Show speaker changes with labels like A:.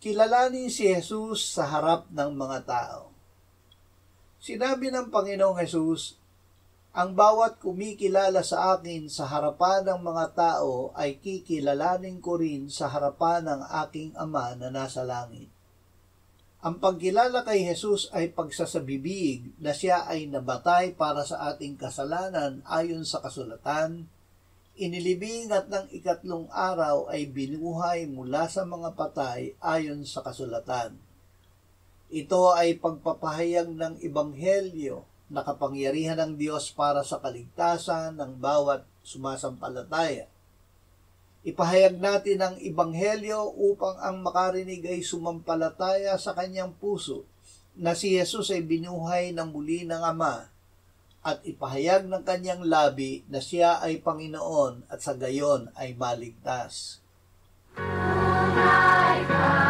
A: Kilalanin si Jesus sa harap ng mga tao. Sinabi ng Panginoong Jesus, ang bawat kumikilala sa akin sa harapan ng mga tao ay kikilalanin ko rin sa harapan ng aking Ama na nasa langit. Ang pagkilala kay Jesus ay pagsasabibig na siya ay nabatay para sa ating kasalanan ayon sa kasulatan, inilibing at ng ikatlong araw ay binuhay mula sa mga patay ayon sa kasulatan. Ito ay pagpapahayag ng Ebanghelyo na kapangyarihan ng Diyos para sa kaligtasan ng bawat sumasampalataya. Ipahayag natin ang Ebanghelyo upang ang makarinig ay sumampalataya sa kanyang puso na si Jesus ay binuhay ng muli ng Ama, at ipahayag ng kanyang labi na siya ay Panginoon at sa gayon ay maligtas. Tunay ka.